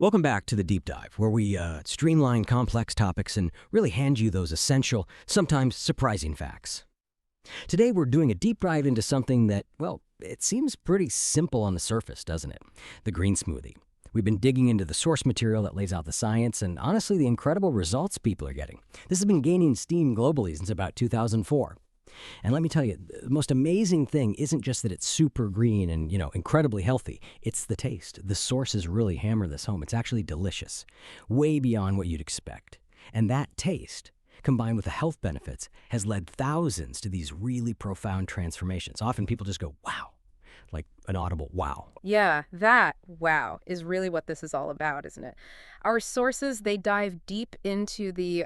Welcome back to the Deep Dive, where we streamline complex topics and really hand you those essential, sometimes surprising facts. Today, we're doing a deep dive into something that, well, it seems pretty simple on the surface, doesn't it? The green smoothie. We've been digging into the source material that lays out the science and, honestly, the incredible results people are getting. This has been gaining steam globally since about 2004. And let me tell you, the most amazing thing isn't just that it's super green and, incredibly healthy. It's the taste. The sources really hammer this home. It's actually delicious, way beyond what you'd expect. And that taste, combined with the health benefits, has led thousands to these really profound transformations. Often people just go, wow, like an audible wow. Yeah, that wow is really what this is all about, isn't it? Our sources, they dive deep into the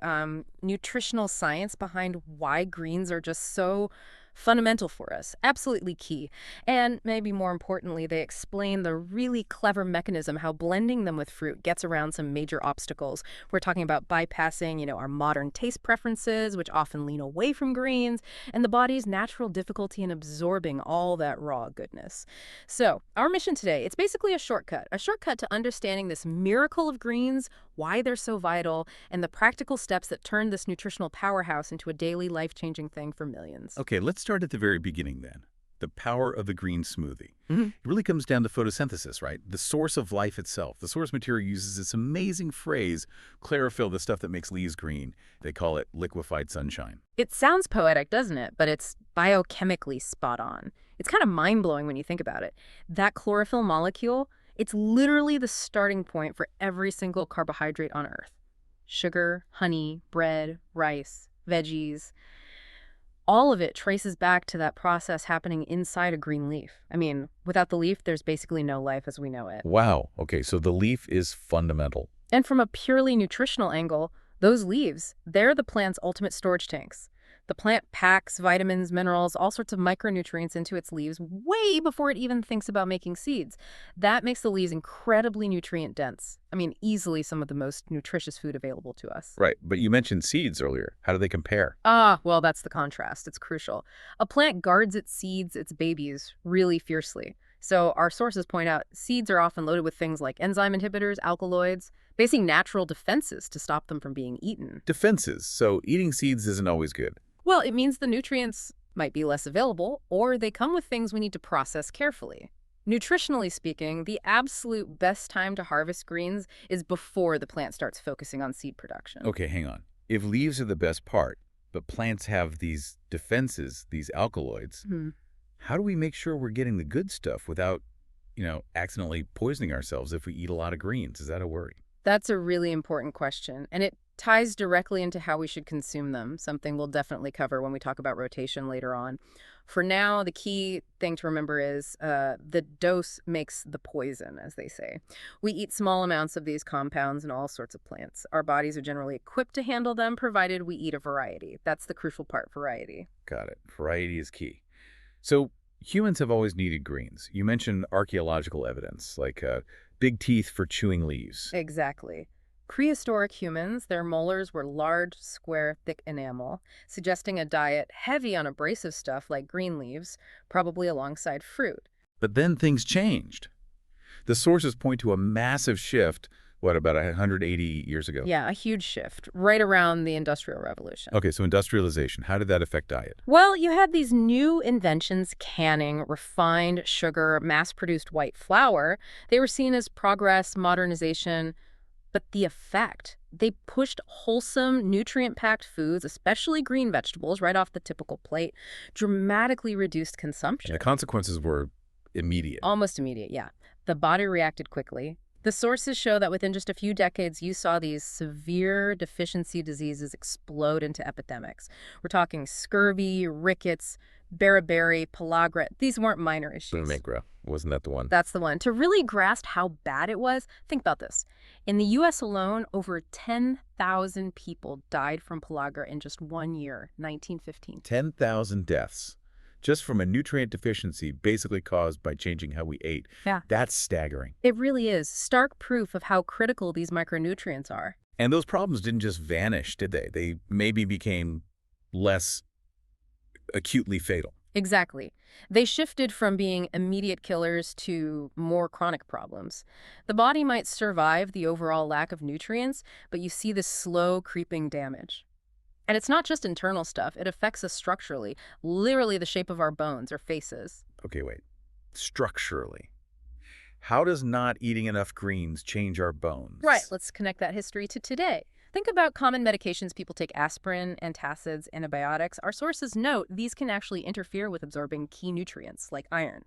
nutritional science behind why greens are just so fundamental for us, absolutely key. And maybe more importantly, they explain the really clever mechanism how blending them with fruit gets around some major obstacles. We're talking about bypassing, our modern taste preferences, which often lean away from greens, and the body's natural difficulty in absorbing all that raw goodness. So, our mission today, it's basically a shortcut to understanding this miracle of greens, why they're so vital, and the practical steps that turn this nutritional powerhouse into a daily life-changing thing for millions. Okay, let's start at the very beginning then. The power of the green smoothie. It really comes down to photosynthesis, right? The source of life itself. The source material uses this amazing phrase, chlorophyll, the stuff that makes leaves green. They call it liquefied sunshine. It sounds poetic, doesn't it? But it's biochemically spot on. It's kind of mind-blowing when you think about it. That chlorophyll molecule, it's literally the starting point for every single carbohydrate on Earth. Sugar, honey, bread, rice, veggies. All of it traces back to that process happening inside a green leaf. I mean, without the leaf, there's basically no life as we know it. Wow. Okay, so the leaf is fundamental. And from a purely nutritional angle, those leaves, they're the plant's ultimate storage tanks. The plant packs vitamins, minerals, all sorts of micronutrients into its leaves way before it even thinks about making seeds. That makes the leaves incredibly nutrient dense. I mean, easily some of the most nutritious food available to us. Right, but you mentioned seeds earlier. How do they compare? Well, that's the contrast. It's crucial. A plant guards its seeds, its babies, really fiercely. So our sources point out seeds are often loaded with things like enzyme inhibitors, alkaloids, basically natural defenses to stop them from being eaten. Defenses. So eating seeds isn't always good. Well, it means the nutrients might be less available, or they come with things we need to process carefully. Nutritionally speaking, the absolute best time to harvest greens is before the plant starts focusing on seed production. Okay, hang on. If leaves are the best part, but plants have these defenses, these alkaloids, how do we make sure we're getting the good stuff without, accidentally poisoning ourselves if we eat a lot of greens? Is that a worry? That's a really important question, and it ties directly into how we should consume them, something we'll definitely cover when we talk about rotation later on. For now, the key thing to remember is the dose makes the poison, as they say. We eat small amounts of these compounds in all sorts of plants. Our bodies are generally equipped to handle them, provided we eat a variety. That's the crucial part, variety. Got it. Variety is key. So humans have always needed greens. You mentioned archaeological evidence, like big teeth for chewing leaves. Exactly. Prehistoric humans, their molars were large, square, thick enamel, suggesting a diet heavy on abrasive stuff like green leaves, probably alongside fruit. But then things changed. The sources point to a massive shift, about 180 years ago? Yeah, a huge shift, right around the Industrial Revolution. Okay, so industrialization, how did that affect diet? Well, you had these new inventions, canning, refined sugar, mass-produced white flour. They were seen as progress, modernization. But the effect, they pushed wholesome, nutrient-packed foods, especially green vegetables, right off the typical plate, dramatically reduced consumption. And the consequences were immediate. Almost immediate, yeah. The body reacted quickly. The sources show that within just a few decades, you saw these severe deficiency diseases explode into epidemics. We're talking scurvy, rickets, beriberi, pellagra. These weren't minor issues. Magra, wasn't that the one? That's the one. To really grasp how bad it was, think about this. In the U.S. alone, over 10,000 people died from pellagra in just 1 year, 1915. 10,000 deaths. Just from a nutrient deficiency basically caused by changing how we ate. Yeah. That's staggering. It really is. Stark proof of how critical these micronutrients are. And those problems didn't just vanish, did they? They maybe became less acutely fatal. Exactly. They shifted from being immediate killers to more chronic problems. The body might survive the overall lack of nutrients, but you see this slow creeping damage. And it's not just internal stuff, it affects us structurally, literally the shape of our bones or faces. Okay, wait. Structurally, how does not eating enough greens change our bones? Right, let's connect that history to today. Think about common medications people take: aspirin, antacids, antibiotics. Our sources note these can actually interfere with absorbing key nutrients like iron.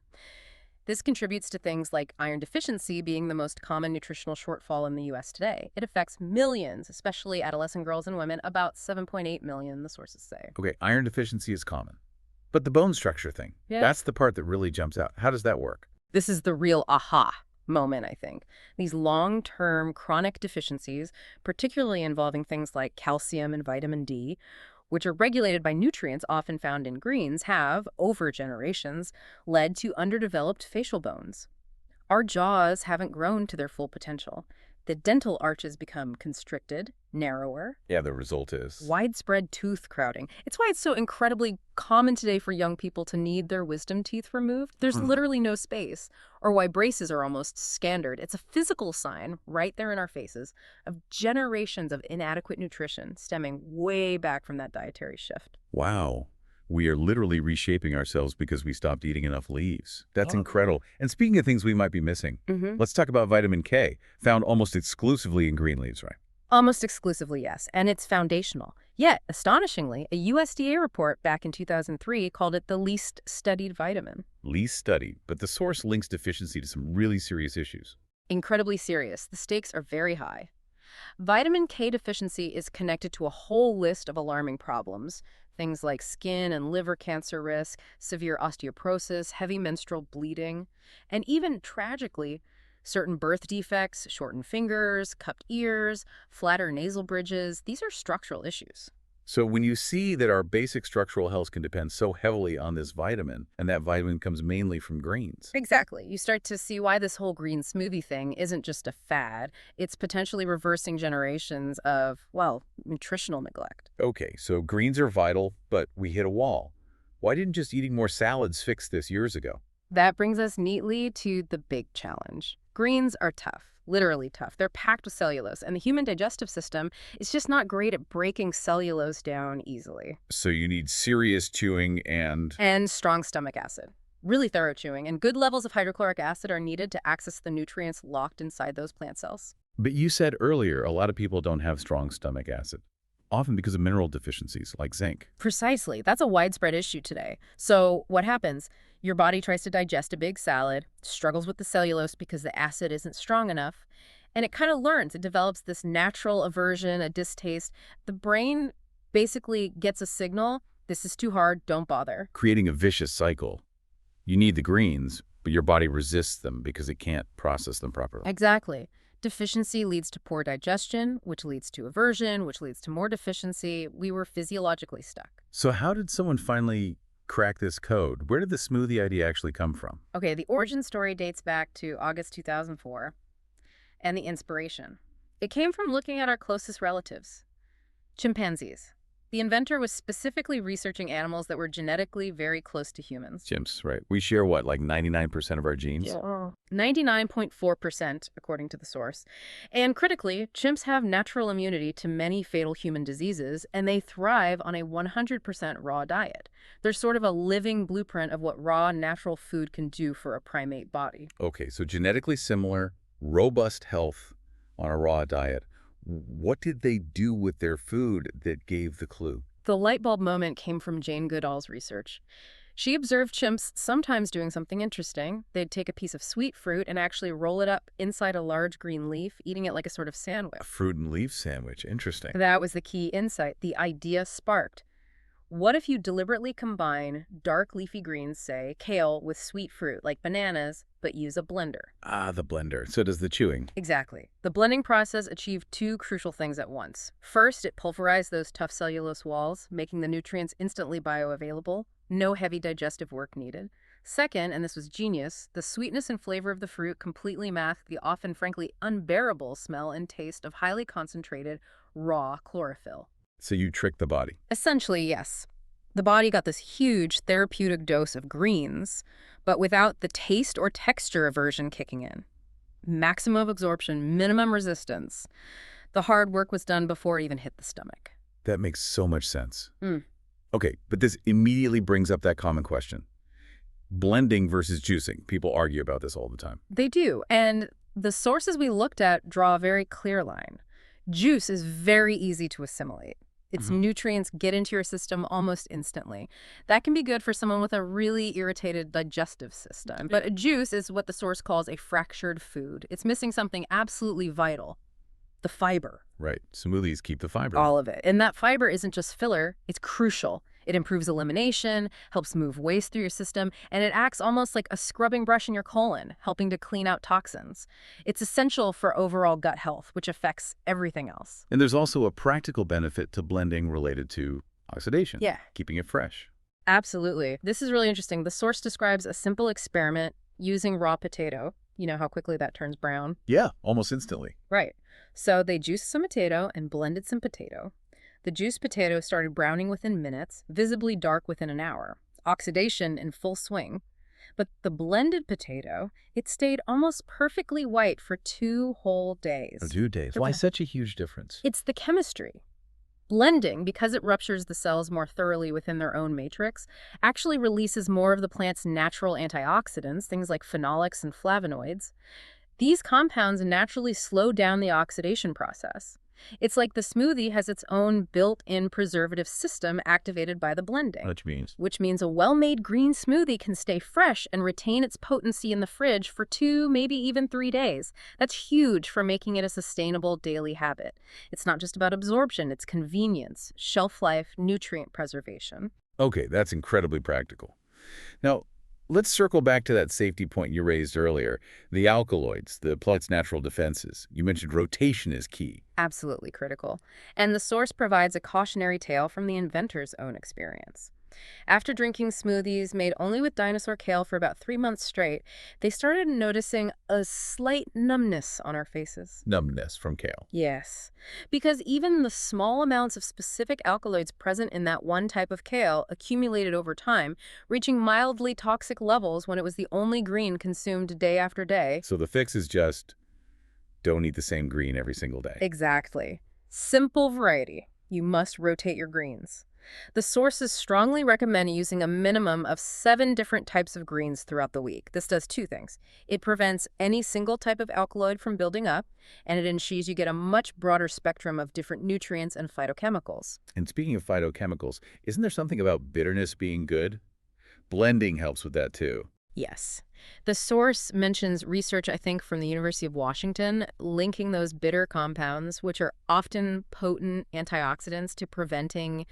This contributes to things like iron deficiency being the most common nutritional shortfall in the US today. It affects millions, especially adolescent girls and women, about 7.8 million, the sources say. Okay, iron deficiency is common. But the bone structure thing, Yeah. that's the part that really jumps out. How does that work? This is the real aha moment, I think. These long-term chronic deficiencies, particularly involving things like calcium and vitamin D, which are regulated by nutrients often found in greens, have, over generations, led to underdeveloped facial bones. Our jaws haven't grown to their full potential. The dental arches become constricted, narrower, Yeah, the result is... widespread tooth crowding. It's why it's so incredibly common today for young people to need their wisdom teeth removed. There's literally no space, or why braces are almost standard. It's a physical sign, right there in our faces, of generations of inadequate nutrition stemming way back from that dietary shift. Wow. We are literally reshaping ourselves because we stopped eating enough leaves. That's incredible. And speaking of things we might be missing, let's talk about vitamin K, found almost exclusively in green leaves, right? Almost exclusively, yes, and it's foundational. Yet, astonishingly, a USDA report back in 2003 called it the least studied vitamin. Least studied, but the source links deficiency to some really serious issues. Incredibly serious. The stakes are very high. Vitamin K deficiency is connected to a whole list of alarming problems. Things like skin and liver cancer risk, severe osteoporosis, heavy menstrual bleeding, and even, tragically, certain birth defects, shortened fingers, cupped ears, flatter nasal bridges. These are structural issues. So when you see that our basic structural health can depend so heavily on this vitamin, and that vitamin comes mainly from greens. Exactly. You start to see why this whole green smoothie thing isn't just a fad. It's potentially reversing generations of, well, nutritional neglect. Okay, so greens are vital, but we hit a wall. Why didn't just eating more salads fix this years ago? That brings us neatly to the big challenge. Greens are tough. Literally tough. They're packed with cellulose, and the human digestive system is just not great at breaking cellulose down easily. So you need serious chewing and... And strong stomach acid. Really thorough chewing, and good levels of hydrochloric acid are needed to access the nutrients locked inside those plant cells. But you said earlier a lot of people don't have strong stomach acid, often because of mineral deficiencies like zinc. Precisely. That's a widespread issue today. So what happens? Your body tries to digest a big salad, struggles with the cellulose because the acid isn't strong enough, and it kind of learns. It develops this natural aversion, a distaste. The brain basically gets a signal, this is too hard, don't bother. Creating a vicious cycle. You need the greens, but your body resists them because it can't process them properly. Exactly. Deficiency leads to poor digestion, which leads to aversion, which leads to more deficiency. We were physiologically stuck. So how did someone finally crack this code? Where did the smoothie idea actually come from? Okay, the origin story dates back to August 2004, and the inspiration. It came from looking at our closest relatives, chimpanzees. The inventor was specifically researching animals that were genetically very close to humans. Chimps, right? We share what, like 99% of our genes? Yeah. 99.4%, according to the source. And critically, chimps have natural immunity to many fatal human diseases, and they thrive on a 100% raw diet. They're sort of a living blueprint of what raw, natural food can do for a primate body. Okay, so genetically similar, robust health on a raw diet. What did they do with their food that gave the clue? The light bulb moment came from Jane Goodall's research. She observed chimps sometimes doing something interesting. They'd take a piece of sweet fruit and actually roll it up inside a large green leaf, eating it like a sort of sandwich. A fruit and leaf sandwich. Interesting. That was the key insight. The idea sparked. What if you deliberately combine dark leafy greens, say kale, with sweet fruit like bananas, but use a blender? Ah, the blender. So does the chewing. Exactly. The blending process achieved two crucial things at once. First, it pulverized those tough cellulose walls, making the nutrients instantly bioavailable. No heavy digestive work needed. Second, and this was genius, the sweetness and flavor of the fruit completely masked the often, frankly, unbearable smell and taste of highly concentrated, raw chlorophyll. So you trick the body. Essentially, yes. The body got this huge therapeutic dose of greens, but without the taste or texture aversion kicking in. Maximum absorption, minimum resistance. The hard work was done before it even hit the stomach. That makes so much sense. Mm. Okay, but this immediately brings up that common question. Blending versus juicing. People argue about this all the time. They do, and the sources we looked at draw a very clear line. Juice is very easy to assimilate. Its nutrients get into your system almost instantly. That can be good for someone with a really irritated digestive system. But a juice is what the source calls a fractured food. It's missing something absolutely vital, the fiber. Right. Smoothies keep the fiber. All of it. And that fiber isn't just filler, it's crucial. It improves elimination, helps move waste through your system, and it acts almost like a scrubbing brush in your colon, helping to clean out toxins. It's essential for overall gut health, which affects everything else. And there's also a practical benefit to blending related to oxidation. Yeah. Keeping it fresh. Absolutely. This is really interesting. The source describes a simple experiment using raw potato. You know how quickly that turns brown? Yeah, almost instantly. Right. So they juiced some potato and blended some potato. The juiced potato started browning within minutes, visibly dark within an hour. Oxidation in full swing. But the blended potato, it stayed almost perfectly white for 2 whole days. 2 days. Why such a huge difference? It's the chemistry. Blending, because it ruptures the cells more thoroughly within their own matrix, actually releases more of the plant's natural antioxidants, things like phenolics and flavonoids. These compounds naturally slow down the oxidation process. It's like the smoothie has its own built-in preservative system activated by the blending. Which means a well-made green smoothie can stay fresh and retain its potency in the fridge for 2, maybe even 3 days. That's huge for making it a sustainable daily habit. It's not just about absorption, it's convenience, shelf life, nutrient preservation. Okay, that's incredibly practical. Now, let's circle back to that safety point you raised earlier. The alkaloids, the plant's natural defenses. You mentioned rotation is key. Absolutely critical. And the source provides a cautionary tale from the inventor's own experience. After drinking smoothies made only with dinosaur kale for about 3 months straight, they started noticing a slight numbness on our faces. Numbness from kale. Yes, because even the small amounts of specific alkaloids present in that one type of kale accumulated over time, reaching mildly toxic levels when it was the only green consumed day after day. So the fix is just don't eat the same green every single day. Exactly. Simple variety. You must rotate your greens. The sources strongly recommend using a minimum of 7 different types of greens throughout the week. This does 2 things. It prevents any single type of alkaloid from building up, and it ensures you get a much broader spectrum of different nutrients and phytochemicals. And speaking of phytochemicals, isn't there something about bitterness being good? Blending helps with that too. Yes. The source mentions research, I think, from the University of Washington, linking those bitter compounds, which are often potent antioxidants, to preventing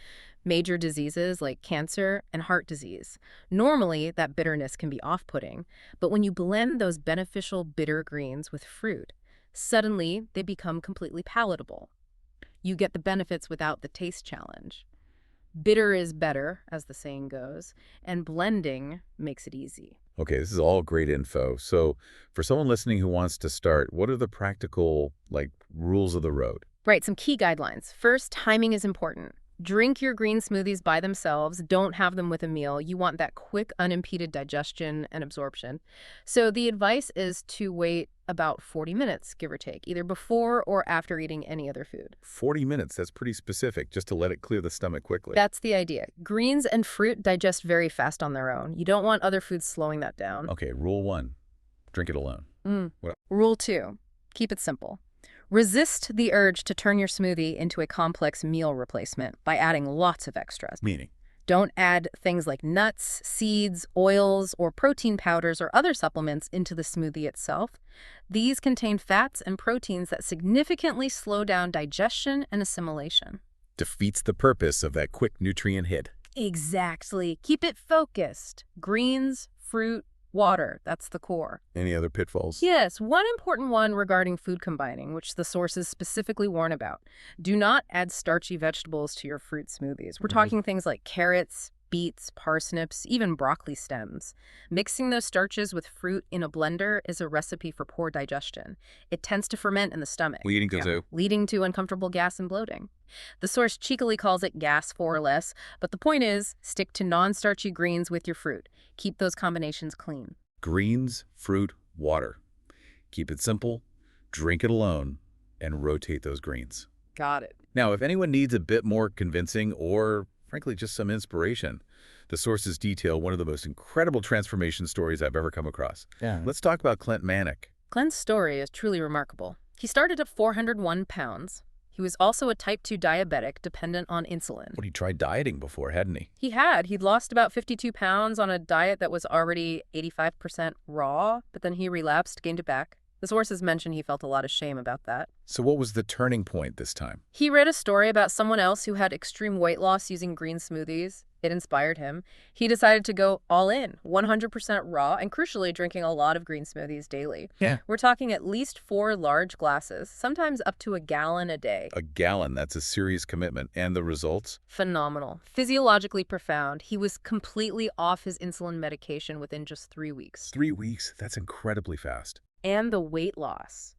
major diseases like cancer and heart disease. Normally, that bitterness can be off-putting, but when you blend those beneficial bitter greens with fruit, suddenly they become completely palatable. You get the benefits without the taste challenge. Bitter is better, as the saying goes, and blending makes it easy. Okay, this is all great info. So for someone listening who wants to start, what are the practical, rules of the road? Right, some key guidelines. First, timing is important. Drink your green smoothies by themselves. Don't have them with a meal. You want that quick, unimpeded digestion and absorption. So the advice is to wait about 40 minutes, give or take, either before or after eating any other food. 40 minutes, that's pretty specific, just to let it clear the stomach quickly. That's the idea. Greens and fruit digest very fast on their own. You don't want other foods slowing that down. Okay, rule 1, drink it alone. Rule 2, keep it simple. Resist the urge to turn your smoothie into a complex meal replacement by adding lots of extras. Meaning? Don't add things like nuts, seeds, oils, or protein powders or other supplements into the smoothie itself. These contain fats and proteins that significantly slow down digestion and assimilation. Defeats the purpose of that quick nutrient hit. Exactly. Keep it focused. Greens, fruit, water. That's the core. Any other pitfalls? Yes, one important one regarding food combining, which the sources specifically warn about. Do not add starchy vegetables to your fruit smoothies. We're talking things like carrots, beets, parsnips, even broccoli stems. Mixing those starches with fruit in a blender is a recipe for poor digestion. It tends to ferment in the stomach, Leading to leading to uncomfortable gas and bloating. The source cheekily calls it gas for or less, but the point is, stick to non-starchy greens with your fruit. Keep those combinations clean. greens, fruit, water. Keep it simple, drink it alone, and rotate those greens. Got it. Now, if anyone needs a bit more convincing or, frankly, just some inspiration, the sources detail one of the most incredible transformation stories I've ever come across. Yeah. Let's talk about Clint Manick. Clint's story is truly remarkable. He started at 401 pounds. He was also a type 2 diabetic dependent on insulin. He tried dieting before, hadn't he? He'd lost about 52 pounds on a diet that was already 85% raw, but then he relapsed, gained it back. The sources mention he felt a lot of shame about that. So what was the turning point this time? He read a story about someone else who had extreme weight loss using green smoothies. It inspired him. He decided to go all in, 100% raw, and crucially drinking a lot of green smoothies daily. Yeah. We're talking at least 4 large glasses, sometimes up to a gallon a day. A gallon, that's a serious commitment. And the results? Phenomenal. Physiologically profound. He was completely off his insulin medication within just 3 weeks. 3 weeks? That's incredibly fast. And the weight loss.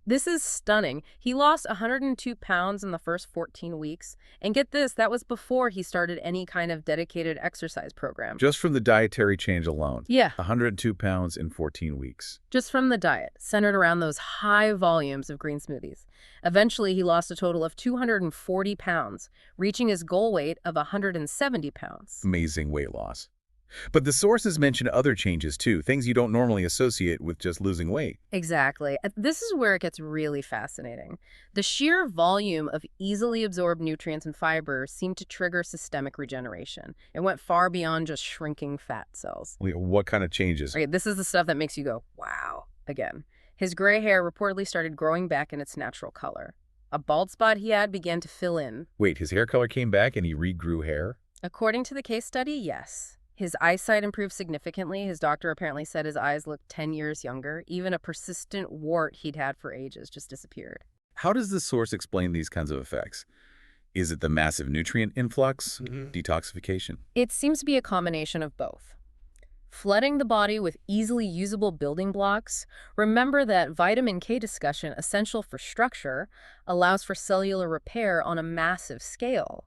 This is stunning. He lost 102 pounds in the first 14 weeks. And get this, that was before he started any kind of dedicated exercise program. Just from the dietary change alone. Yeah, 102 pounds in 14 weeks. just from the diet, centered around those high volumes of green smoothies. Eventually, he lost a total of 240 pounds, reaching his goal weight of 170 pounds. Amazing weight loss. But the sources mention other changes too, things you don't normally associate with just losing weight. Exactly. This is where it gets really fascinating. The sheer volume of easily absorbed nutrients and fiber seemed to trigger systemic regeneration. It went far beyond just shrinking fat cells. What kind of changes? Okay, this is the stuff that makes you go, wow, again. His gray hair reportedly started growing back in its natural color. A bald spot he had began to fill in. Wait, his hair color came back and he regrew hair? According to the case study, yes. His eyesight improved significantly. His doctor apparently said his eyes looked 10 years younger. Even a persistent wart he'd had for ages just disappeared. How does the source explain these kinds of effects? Is it the massive nutrient influx? Detoxification? It seems to be a combination of both. Flooding the body with easily usable building blocks. Remember that vitamin K discussion, essential for structure, allows for cellular repair on a massive scale.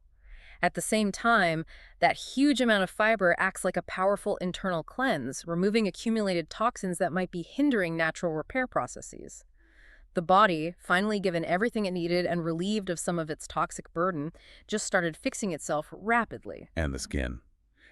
At the same time, that huge amount of fiber acts like a powerful internal cleanse, removing accumulated toxins that might be hindering natural repair processes. The body, finally given everything it needed and relieved of some of its toxic burden, just started fixing itself rapidly. And the skin.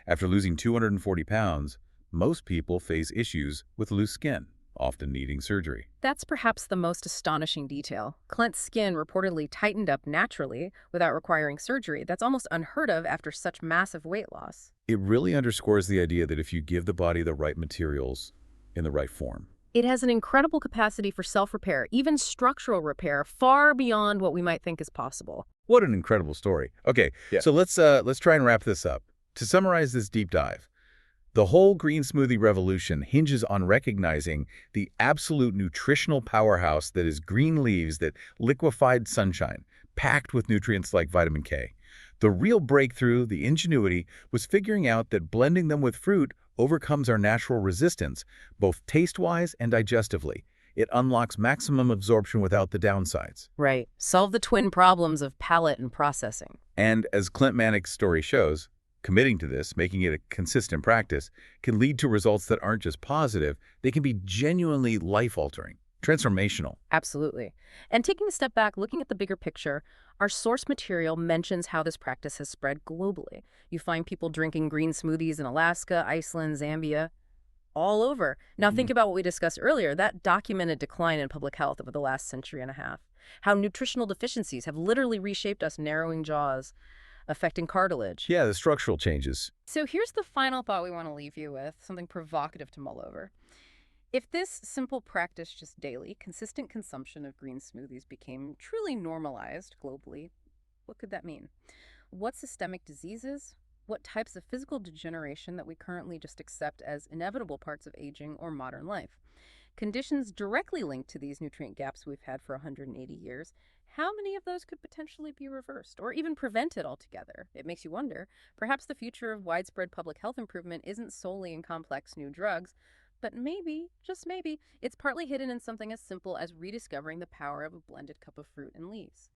After losing 240 pounds, most people face issues with loose skin, often needing surgery. That's perhaps the most astonishing detail. Clint's skin reportedly tightened up naturally without requiring surgery. That's almost unheard of after such massive weight loss. It really underscores the idea that if you give the body the right materials in the right form. It has an incredible capacity for self-repair, even structural repair, far beyond what we might think is possible. What an incredible story. Okay, so let's try and wrap this up. To summarize this deep dive, the whole Green Smoothie Revolution hinges on recognizing the absolute nutritional powerhouse that is green leaves that liquefied sunshine, packed with nutrients like vitamin K. The real breakthrough, the ingenuity, was figuring out that blending them with fruit overcomes our natural resistance, both taste-wise and digestively. It unlocks maximum absorption without the downsides. Right. Solve the twin problems of palate and processing. And as Clint Manick's story shows, committing to this, making it a consistent practice, can lead to results that aren't just positive, they can be genuinely life-altering, transformational. Absolutely. And taking a step back, looking at the bigger picture, our source material mentions how this practice has spread globally. You find people drinking green smoothies in Alaska, Iceland, Zambia, all over. Now think about what we discussed earlier, that documented decline in public health over the last century and a half. How nutritional deficiencies have literally reshaped us, narrowing jaws, affecting cartilage. Yeah, the structural changes. So here's the final thought we want to leave you with, something provocative to mull over. If this simple practice, just daily, consistent consumption of green smoothies became truly normalized globally, what could that mean? What systemic diseases? What types of physical degeneration that we currently just accept as inevitable parts of aging or modern life? Conditions directly linked to these nutrient gaps we've had for 180 years how many of those could potentially be reversed or even prevented altogether? It makes you wonder. Perhaps the future of widespread public health improvement isn't solely in complex new drugs, but maybe, just maybe, it's partly hidden in something as simple as rediscovering the power of a blended cup of fruit and leaves.